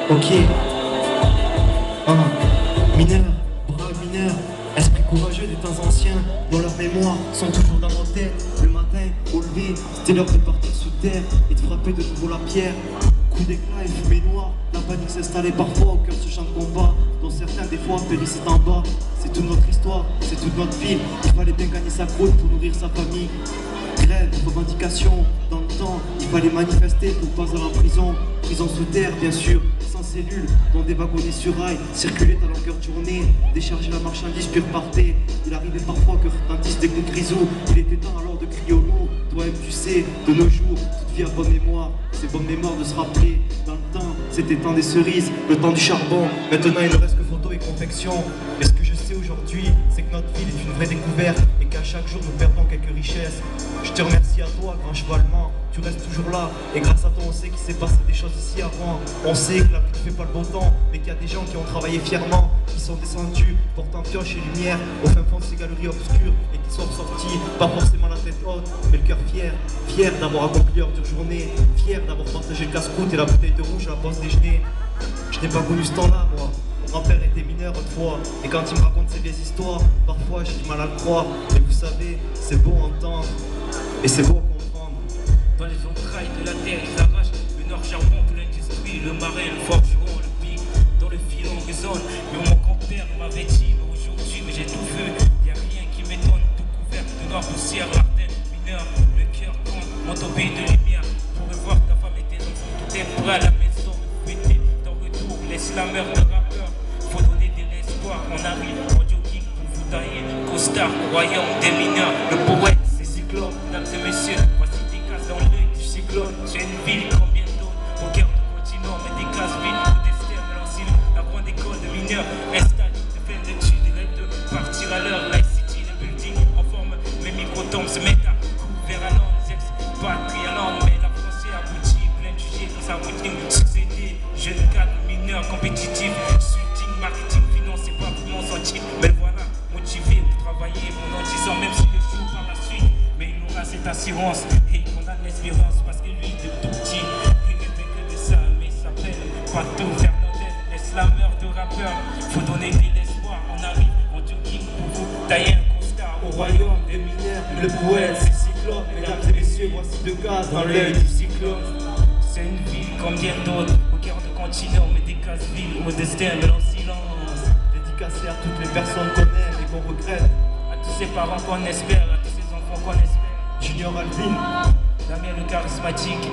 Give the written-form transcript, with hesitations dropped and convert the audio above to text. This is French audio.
Ok. Mineurs, bras mineurs, esprit courageux des temps anciens, dont leurs mémoires sont toujours dans nos têtes. Le matin, au lever, c'était l'heure de partir sous terre et de frapper de nouveau la pierre. Coup d'éclat et fumée noire, la panique s'installait parfois au cœur de ce champ de combat, dont certains des fois périssaient en bas. C'est toute notre histoire, c'est toute notre vie. Il fallait bien gagner sa croûte pour nourrir sa famille. Grève, revendication, dans le temps, il fallait manifester pour pas aller en prison. Prison sous terre, bien sûr, sans cellules, dont des wagonnets sur rail circulaient à longueur de journée, décharger la marchandise puis repartaient. Il arrivait parfois que retentissent des coups de grisou. Il était temps alors de crier au loup. Toi-même tu sais, de nos jours, toute vie a bonne mémoire. C'est bonne mémoire de se rappeler. Dans le temps, c'était temps des cerises, le temps du charbon. Maintenant il ne reste que photos et confection. Mais ce que je sais aujourd'hui, c'est que notre ville est une vraie découverte et qu'à chaque jour nous perdons quelques richesses. Je te remercie à toi, grand chevalement, tu restes toujours là. Et grâce à toi, on sait qu'il s'est passé des choses ici avant. On sait que la pluie ne fait pas le bon temps, mais qu'il y a des gens qui ont travaillé fièrement, qui sont descendus, portant pioche et lumière au fin fond de ces galeries obscures et qui sont ressortis, pas forcément la tête haute, mais le cœur fier. Fier d'avoir accompli leur dure journée, fier d'avoir partagé le casse-croûte et la bouteille de rouge à la pause déjeuner. Je n'ai pas connu ce temps-là, moi. Mon grand-père était mineur autrefois, et quand il me raconte ces vieilles histoires, parfois j'ai du mal à le croire. Mais vous savez, c'est beau à entendre, et c'est beau à comprendre. Dans les entrailles de la terre, ils arrachent le nord charbon de l'industrie, le marais, le forgeron, le pic. Dans le fil on résonne, mais mon grand-père m'avait dit, mais aujourd'hui, mais j'ai tout vu. Y a rien qui m'étonne, tout couvert de noir poussière, l'Ardenne, mineur, le cœur compte, mon tombé de lumière. Pour voir ta femme et tes enfants, tout est prêt à la maison. Fouetter dans retour, les slameurs de rappeurs. Faut donner de l'espoir, on arrive en jogging pour vous tailler. Costard, royaume des mineurs, le poète, c'est cyclone, mesdames et messieurs. Voici des cases dans l'œil du cyclone. J'ai une ville, combien d'autres, au cœur du continent, mais des cases vides, au destin, mélancine. La grande école de mineurs, installe, de plein d'études, des rêves de partir à l'heure. Life City, le building en forme, mes microtomes se mettent à vers un an, les ex, pas de trianon, mais la France est aboutie, plein de jugés dans sa routine. Succédé, jeune cadre, mineur, compétitif. Marketing, finance, c'est pas pour mon centime. Mais voilà, motivé pour travailler pendant 10 ans, même si le jour par la suite. Mais il aura cette assurance et on a de l'espérance parce que lui, de tout petit, il rêvait que de ça. Mais il s'appelle Pato Fernandez, les slameurs de rappeurs. Faut donner de l'espoir, on arrive en jogging pour vous tailler un constat. Au royaume des mineurs, le poète, c'est cyclope. Mesdames et messieurs, voici deux cases dans l'œil du cyclope. C'est une ville comme bien d'autres, au cœur de continent, mais des cases villes, au destin, mais en silence. Dédicacé à toutes les personnes qu'on aime et qu'on regrette. À tous ces parents qu'on espère, à tous ces enfants qu'on espère. Junior Alvin, Damien le charismatique.